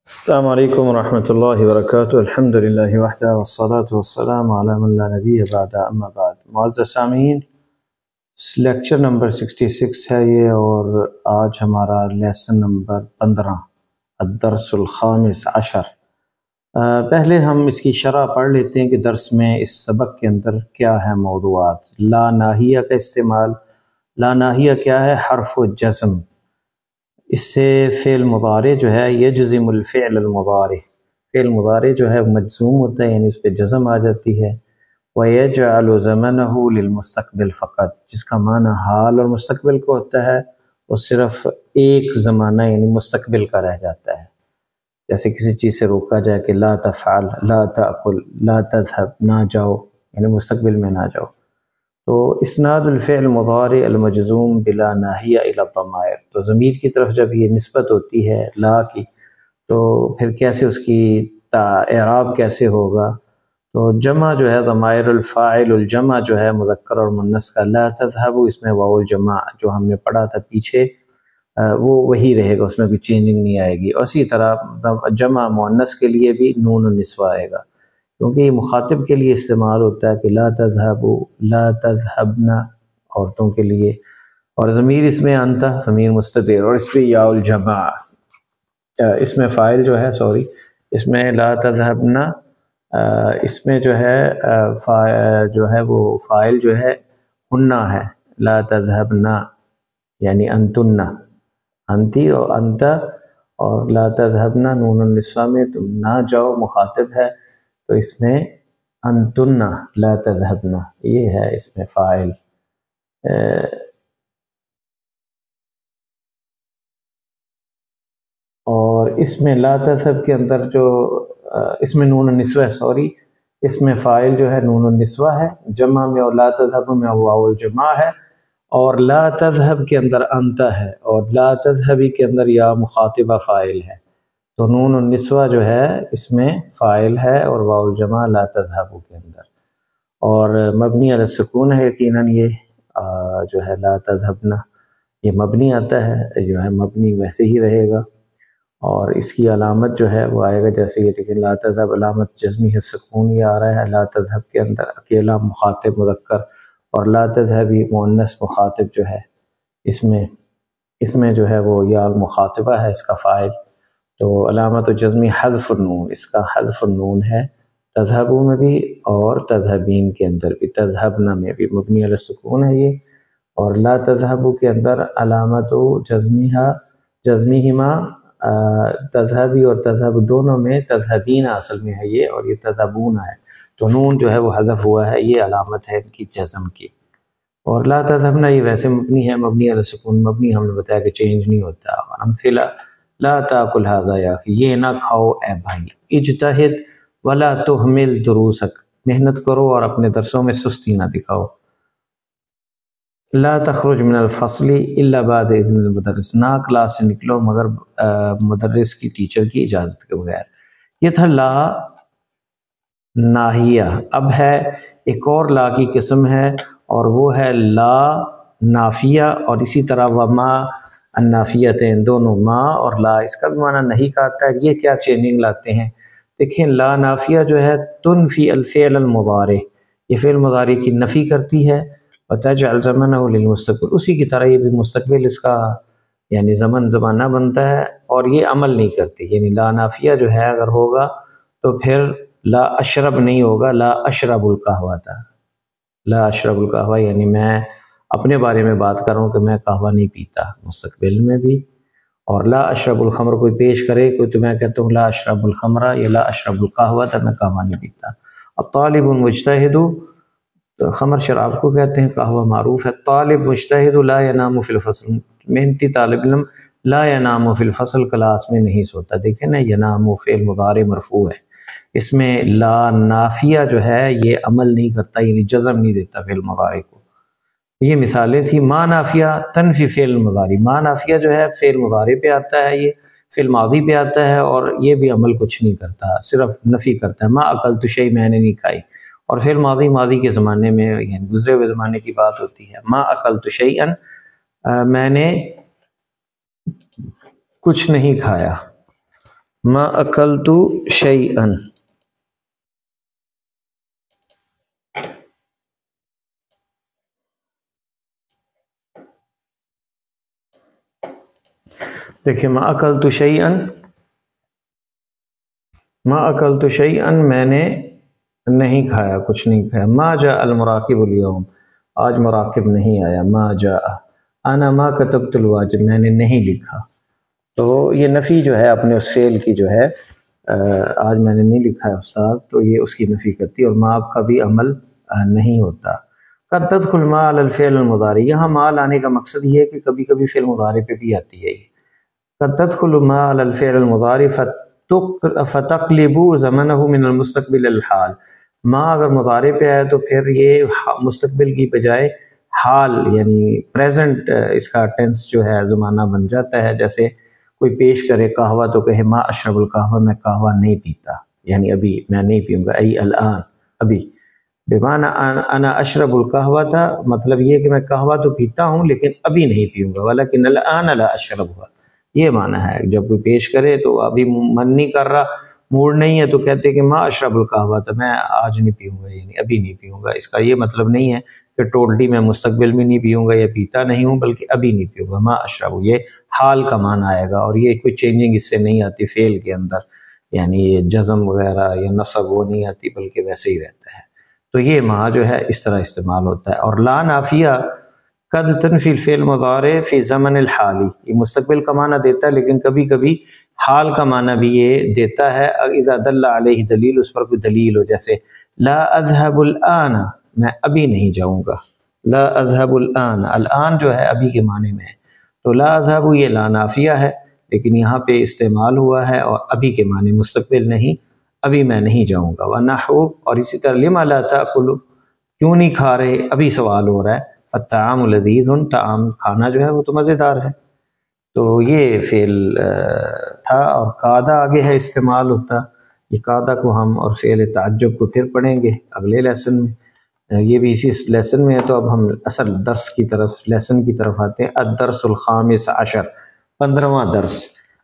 السلام علیکم ورحمۃ اللہ وبرکاتہ۔ الحمد للہ وحدہ والصلاة والسلام علی من لا نبی بعد، اما بعد۔ معزز سامعین، لیکچر نمبر 66 ہے یہ، اور آج ہمارا لیسن نمبر 15 الدرس الخامس عشر۔ پہلے ہم اس کی شرح پڑھ لیتے ہیں کہ درس میں اس سبق کے اندر کیا ہے موضوعات۔ لا ناہیہ کا استعمال۔ لا ناہیہ کیا ہے؟ حرف و جزم۔ اس سے فعل مضارع جو ہے یجزم الفعل المضارع، فعل مضارع جو ہے مجزوم ہوتا ہے، یعنی اس پہ جزم آ جاتی ہے۔ وَيَجْعَلُ زَمَنَهُ لِلْمُسْتَقْبِلِ فقط، جس کا معنی حال اور مستقبل کو ہوتا ہے، وہ صرف ایک زمانہ یعنی مستقبل کا رہ جاتا ہے۔ جیسے کسی چیز سے روکا جائے کہ لا تفعل، لا تأکل، لا تذهب، نہ جاؤ، یعنی مستقبل میں نہ جاؤ۔ تو اسناد الفعل مضارع المجزوم بلا ناہیہ الی الضمائر، تو ضمیر کی طرف جب یہ نسبت ہوتی ہے لا کی، تو پھر کیسے اس کی اعراب کیسے ہوگا؟ تو جمع جو ہے ضمائر الفاعل، الجمع جو ہے مذکر اور مؤنث کا، لا تذهب اس میں واو الجمع جو ہم نے پڑھا تھا پیچھے، وہ وہی رہے گا، اس میں کوئی چینجنگ نہیں آئے گی۔ اور اسی طرح جمع مؤنث کے لیے بھی نون النسوہ آئے گا، کیونکہ یہ مخاطب کے لیے استعمال ہوتا ہے کہ لا تذهبوا، لا تذهبن عورتوں کے لیے، اور ضمیر اس میں انت، ضمیر مستتر، اور اس پہ یا الجمع، اس میں فاعل جو ہے اس میں لا تذهبن، اس میں جو ہے وہ فاعل جو ہے ہنہ ہے، لا تذهبن یعنی انتن، انتی اور انت، اور لا تذهبن نون النسوہ میں تم نہ جاؤ مخاطب ہے، تو اس میں انتن لا تذهبن، یہ ہے اس میں فاعل۔ اور اس میں لا تذهب کے اندر جو اس میں نون النسوہ اس میں فاعل جو ہے نون النسوہ ہے، جمع میں، اور لا تذهب میں واو الجمع ہے، اور لا تذهب کے اندر انت ہے، اور لا تذهبی کے اندر یا مخاطبہ فاعل ہے، تو نون النسوہ جو ہے اس میں فاعل ہے، اور واو الجمع لا تذهب کے اندر، اور مبنی علی السکون ہے یقیناً یہ جو ہے لا تذهبن، یہ مبنی آتا ہے، جو ہے مبنی ویسے ہی رہے گا، اور اس کی علامت جو ہے وہ آئے گا جیسے یہ دیکھیں لا تذهب، علامت جزمی ہے سکون، یہ آ رہا ہے لا تذهب کے اندر اکیلا مخاطب مذکر، اور لا تذهبی مؤنث مخاطب جو ہے اس میں جو ہے وہ یا المخاطبہ ہے اس کا فاعل، تو علامت جزمی حذف النون، اس کا حذف النون ہے، تذهبوا میں بھی اور تذهبین کے اندر بھی، تذهبن میں بھی مبنی علی السکون ہے یہ، اور لا تذهبوا کے اندر علامت جزمیہما، تذهبی اور تذهب دونوں میں تذهبین اصل میں ہے یہ، اور یہ تذهبون ہے، تو نون جو ہے وہ حذف ہوا ہے، یہ علامت ہے ان کی جزم کی۔ اور لا تذهبن یہ ویسے مبنی ہے، مبنی علی السکون، مبنی ہم نے بتایا کہ چینج نہیں ہوتا۔ اور امثلہ لا تاکل هذا یا اخی، یہ نہ کھاؤ اے بھائی، اجتہد ولا تهمل دروسک، محنت کرو اور اپنے درسوں میں سستی نہ دکھاؤ۔ لا تخرج من الفصل الا بعد اذن المدرس، نہ کلاس سے نکلو مگر مدرس کی، ٹیچر کی اجازت کے بغیر۔ یہ تھا لا ناہیہ۔ اب ہے ایک اور لا کی قسم ہے، اور وہ ہے لا نافیہ، اور اسی طرح وما النافیتین، دونوں ما اور لا، اس کا بھی معنی نہیں کا آتا ہے۔ یہ کیا چینجنگ لاتے ہیں؟ دیکھیں لا نافیہ جو ہے تنفی الفعل المضارع، یہ فعل مضارع کی نفی کرتی ہے، وتجعل زمنه للمستقبل، اسی کی طرح یہ بھی مستقبل اس کا یعنی زمانہ بنتا ہے، اور یہ عمل نہیں کرتی، یعنی لا نافیہ جو ہے اگر ہوگا تو پھر لا اشرب نہیں ہوگا، لا اشرب القہوہ تھا، لا اشرب القہوہ یعنی میں اپنے بارے میں بات کر رہا ہوں کہ میں قہوہ نہیں پیتا، مستقبل میں بھی۔ اور لا اشرب الخمر کوئی پیش کرے کوئی، تو میں کہتا ہوں لا اشرب الخمر، یا لا اشرب القہوہ تھا، میں قہوہ نہیں پیتا۔ اب طالب مجتہد، خمر شراب کو کہتے ہیں، قہوہ معروف ہے۔ طالب مجتہد لا ینام فی الفصل، محنتی طالب علم لا ینام فی الفصل، کلاس میں نہیں سوتا۔ دیکھیں نا، ینام فعل مضارع مرفوع ہے، اس میں لا نافیہ جو ہے یہ عمل نہیں کرتا، یعنی جزم نہیں دیتا فعل مضارع کو۔ یہ مثالیں تھی۔ ما نافیہ تنفی فعل مضارع، ما نافیہ جو ہے فعل مضارع پہ آتا ہے، یہ فعل ماضی پہ آتا ہے، اور یہ بھی عمل کچھ نہیں کرتا، صرف نفی کرتا ہے۔ ما اکلت شیء، میں نے نہیں کھائی، اور فعل ماضی کے زمانے میں یعنی گزرے ہوئے زمانے کی بات ہوتی ہے۔ ما اکلت شیئا، میں نے کچھ نہیں کھایا۔ ما اکلت شیئا، دیکھیں ما اکلت شیئا، ما اکلت شیئا میں نے نہیں کھایا، کچھ نہیں کھایا. ما جاء المراقب اليوم، آج مراقب نہیں آیا. ما جاء. انا ما کتبت الواجب، میں نے نہیں لکھا. تو یہ نفی جو ہے اپنے اس فعل کی جو ہے آج میں نے نہیں لکھا ہے استاد، تو یہ اس کی نفی کرتی ہے. اور ما کا بھی عمل نہیں ہوتا. قد تدخل ما علی الفعل المضارع، یہاں ما لانے کا مقصد یہ ہے کہ کبھی کبھی فعل مضارع پہ بھی آتی ہے یہ. قد تدخل ما علی الفعل المضارع فتقلب زمنہ من المستقبل الحال. ما اگر مضارع پہ آئے تو پھر یہ مستقبل کی بجائے حال یعنی پریزنٹ اس کا ٹینس جو ہے زمانہ بن جاتا ہے. جیسے کوئی پیش کرے قہوہ تو کہے ما اشرب القہوہ، میں قہوہ نہیں پیتا، یعنی ابھی میں نہیں پیوں گا. ای الان، ابھی. بمعنی انا اشرب القہوہ تھا، مطلب یہ کہ میں قہوہ تو پیتا ہوں لیکن ابھی نہیں پیوں گا. ولیکن الان لا اشربها، یہ معنی ہے. جب کوئی پیش کرے تو ابھی من نہیں کر رہا، موڈ نہیں ہے، تو کہتے کہ ما اشرب القہوہ تھا، میں آج نہیں پیوں گا، یعنی ابھی نہیں پیوں گا. اس کا یہ مطلب نہیں ہے کہ ٹوٹلی میں مستقبل میں نہیں پیوں گا یا پیتا نہیں ہوں، بلکہ ابھی نہیں پیوں گا. ما اشرب یہ حال کا معنی آئے گا، اور یہ کوئی چینجنگ اس سے نہیں آتی فعل کے اندر، یعنی یہ جزم وغیرہ یا نصب وہ نہیں آتی، بلکہ ویسے ہی رہتا ہے. تو یہ ما جو ہے اس طرح استعمال ہوتا ہے. اور لا نافیہ قد تنفی الفعل مضارع فی زمن الحالی، یہ مستقبل کا معنی دیتا ہے لیکن کبھی کبھی حال کا معنی بھی یہ دیتا ہے. اذا دل علیہ دلیل، اس پر کوئی دلیل ہو، جیسے لا اذهب الان، میں ابھی نہیں جاؤں گا. لا اذهب الان، الان جو ہے ابھی کے معنی میں ہے. تو لا اذهب یہ لا نافیہ ہے لیکن یہاں پہ استعمال ہوا ہے اور ابھی کے معنی، مستقبل نہیں، ابھی میں نہیں جاؤں گا. ونحو، اور اسی طرح لما لا تاکلوا، کیوں نہیں کھا رہے، ابھی سوال ہو رہا ہے. فالطعام لذیذ، طعام کھانا جو ہے وہ تو مزیدار ہے. تو یہ فعل تھا. اور قعدہ آگے ہے استعمال ہوتا. یہ قعدہ کو ہم اور فعل تعجب کو پھر پڑھیں گے اگلے لیسن میں. یہ بھی اسی لیسن میں ہے. تو اب ہم اصل درس کی طرف، لیسن کی طرف آتے ہیں. الدرس الخامس عشر، 15واں درس.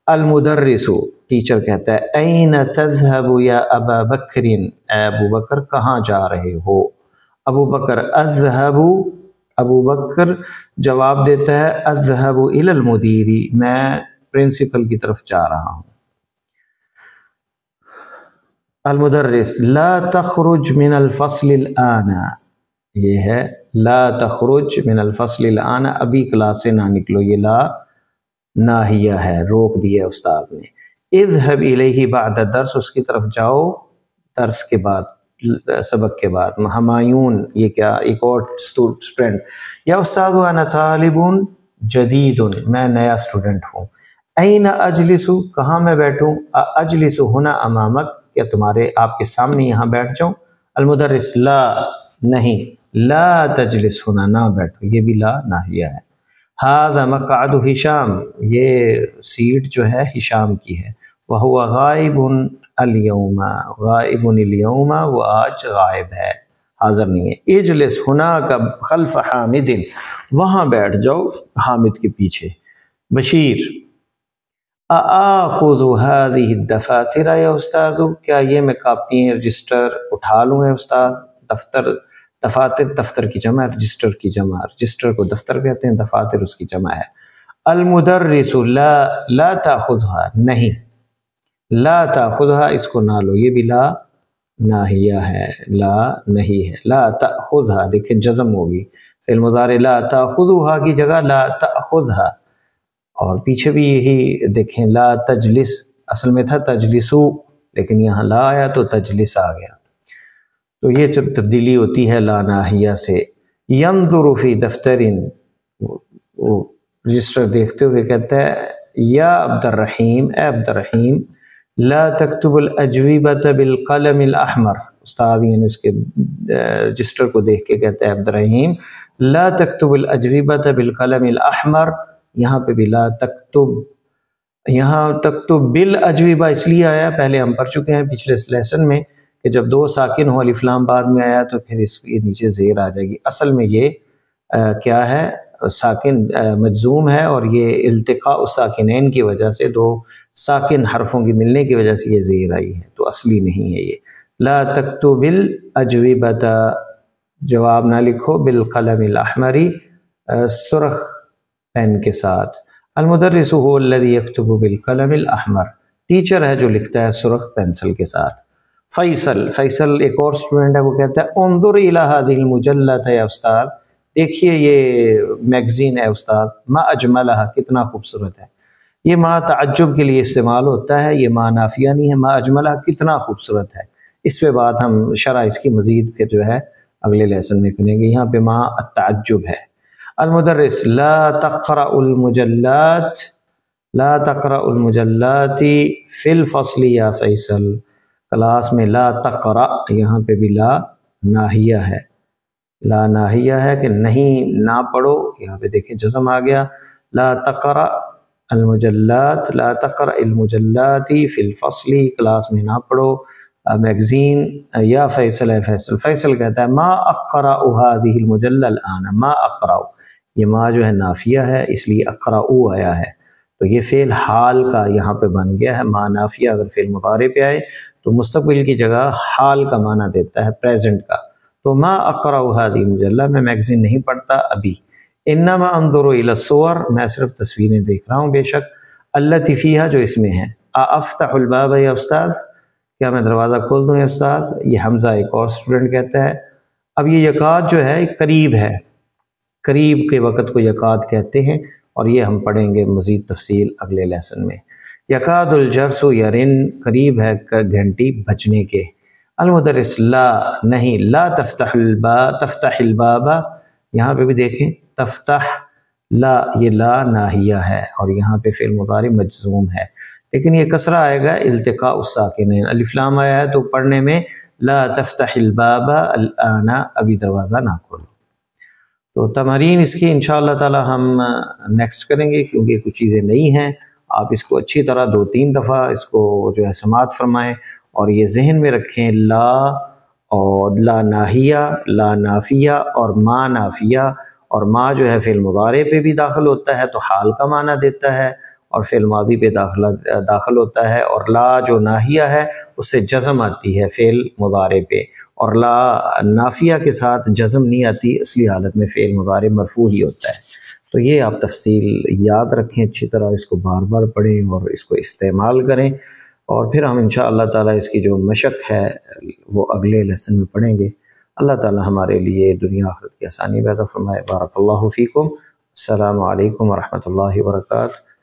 المدرس، ٹیچر کہتا ہے این تذهب یا ابا بکر، اے ابو بکر کہاں جا رہے ہو. ابو بکر اذهب، ابو بکر جواب دیتا ہے اذهب الى المدیر، میں پرنسپل کی طرف جا رہا ہوں. المدرس لا تخرج من الفصل الان، یہ ہے لا تخرج من الفصل الان، ابھی کلاس سے نہ نکلو. یہ لا ناہیہ ہے، روک دیا استاد نے. اذهب الیہ بعد الدرس، اس کی طرف جاؤ درس کے بعد، سبق کے بعد. ہمایون، یہ کیا ایک اور اسٹوڈنٹ. یا استاد انا طالب جدید، میں نیا اسٹوڈنٹ ہوں. این اجلس، کہاں میں بیٹھوں. اجلس ہنا امامک، کیا تمہارے آپ کے سامنے یہاں بیٹھ جاؤں. المدرس لا، نہیں. لا تجلس ہنا، نہ بیٹھو، یہ بھی لا ناہیہ ہے. ھذا مقعد ہشام، یہ سیٹ جو ہے ہشام کی ہے. وہو غائب اليوم، غائب اليوم، وہ آج غائب ہے، حاضر نہیں ہے. اجلس ہناک خلف حامد، وہاں بیٹھ جاؤ حامد کے پیچھے. بشیر آخذ هذه الدفاتر یا استاد، کیا یہ میں کاپیاں رجسٹر اٹھا لوں ہے استاد. دفتر، دفاتر دفتر کی جمع ہے، رجسٹر کی جمع، رجسٹر کو دفتر کہتے ہیں، دفاتر اس کی جمع ہے. المدرس لا تاخذها، نہیں. لا تاخذها، اس کو نہ لو، یہ بھی لا ناہیہ ہے، لا نہیں ہے. لا تاخذها، دیکھیں جزم ہوگی. فعل مضارع لا تاخذها کی جگہ لا تاخذها. اور پیچھے بھی یہی دیکھیں لا تجلس، اصل میں تھا تجلسو لیکن یہاں لا آیا تو تجلس آ گیا. تو یہ جب تبدیلی ہوتی ہے لا ناہیہ سے. ینظر فی دفتر، وہ رجسٹر دیکھتے ہوئے کہتا ہے یا عبد الرحیم، اے عبد الرحیم لا تکتب الاجوبۃ بالقلم الاحمر. استاد یعنی اس کے رجسٹر کو دیکھ کے کہتا ہے عبد الرحیم لا تکتب الاجوبۃ بالقلم الاحمر. یہاں پہ بھی لا تکتب، یہاں تکتب بالاجوبہ اس لیے آیا، پہلے ہم پڑھ چکے ہیں پچھلے لیسن میں کہ جب دو ساکن ہو، الف لام بعد میں آیا تو پھر اس کے نیچے زیر آ جائے گی. اصل میں یہ کیا ہے، ساکن مجزوم ہے، اور یہ التقاء الساکنین کی وجہ سے دو ساکن حرفوں کی ملنے کی وجہ سے یہ زیر آئی ہے، تو اصلی نہیں ہے یہ۔ لا تکتب الاجوبۃ، جواب نہ لکھو، بالقلم الاحمر، سرخ پین کے ساتھ۔ المدرس هو الذي يكتب بالقلم الاحمر، ٹیچر ہے جو لکھتا ہے سرخ پینسل کے ساتھ۔ فیصل ایک اور اسٹوڈنٹ ہے، وہ کہتا ہے انظر الى هذه المجلة یا استاد، دیکھیے یہ میگزین ہے استاد، ما اجملها، کتنا خوبصورت ہے۔ یہ ما تعجب کے لیے استعمال ہوتا ہے، یہ ما نافیہ نہیں ہے، ما اجملها کتنا خوبصورت ہے۔ اس پہ بات ہم شرح اس کی مزید پھر جو ہے اگلے لیسن میں کریں گے۔ یہاں پہ ما التعجب ہے۔ المدرس لا تقرأ المجلات، لا تقرأ المجلات فی الفصل یا فیصل، کلاس میں لا تقرأ، یہاں پہ بھی لا ناہیہ ہے، لا ناہیہ ہے کہ نہیں نہ پڑھو، یہاں پہ دیکھیں جزم آ گیا۔ لا تقرأ المجلات، لا تقرأ المجلات فی الفصل، کلاس میں نہ پڑھو میگزین، یا فیصل ہے فیصل، فیصل کہتا ہے ما اقرأ هذه المجلة الآن، ما اقرأ، یہ ما جو ہے نافیہ ہے اس لیے اقرأ آیا ہے، تو یہ فعل حال کا یہاں پہ بن گیا ہے۔ ما نافیہ اگر فعل مضارع پہ آئے تو مستقبل کی جگہ حال کا معنی دیتا ہے، پریزنٹ کا۔ تو ما اقرأ هذه المجلة، میں میگزین نہیں پڑھتا ابھی۔ انما انظر الى الصور، میں صرف تصویریں دیکھ رہا ہوں بے شک، التي فيها، جو اس میں ہیں۔ افتح الباب یا استاذ، کیا میں دروازہ کھول دوں یا استاذ، یہ حمزہ ایک اور اسٹوڈنٹ کہتا ہے۔ اب یہ یکاد جو ہے قریب ہے، قریب کے وقت کو یکاد کہتے ہیں، اور یہ ہم پڑھیں گے مزید تفصیل اگلے لیسن میں۔ یکاد الجرس یرن، قریب ہے گھنٹی بجنے کے۔ المدرس لا، نہیں، لا تفتح الباب، تفتح الباب، یہاں پہ بھی دیکھیں تفتح، لا، یہ لا ناہیہ ہے اور یہاں پہ فعل مضارع مجزوم ہے، لیکن یہ کسرہ آئے گا التقاء الساکنین، الف لام آیا ہے تو پڑھنے میں لا تفتح الباب الآن، ابھی دروازہ نہ کھولو۔ تو تمارین اس کی انشاءاللہ تعالی ہم نیکسٹ کریں گے، کیونکہ کچھ چیزیں نئی ہیں۔ آپ اس کو اچھی طرح 2-3 دفعہ اس کو جو ہے سماعت فرمائیں اور یہ ذہن میں رکھیں، لا اور لا ناہیہ، لا نافیہ اور ما نافیہ، اور ما جو ہے فعل مضارع پہ بھی داخل ہوتا ہے تو حال کا معنی دیتا ہے، اور فعل ماضی پہ داخل ہوتا ہے، اور لا جو ناہیہ ہے اس سے جزم آتی ہے فعل مضارع پہ، اور لا نافیہ کے ساتھ جزم نہیں آتی، اصلی حالت میں فعل مضارع مرفوع ہی ہوتا ہے۔ تو یہ آپ تفصیل یاد رکھیں اچھی طرح، اس کو بار بار پڑھیں اور اس کو استعمال کریں، اور پھر ہم انشاءاللہ تعالی اس کی جو مشق ہے وہ اگلے لیسن میں پڑھیں گے۔ اللہ تعالی ہمارے لیے دنیا آخرت کی آسانی پیدا فرمائے۔ بارک اللہ فیکم، السلام علیکم ورحمۃ اللہ وبرکاتہ۔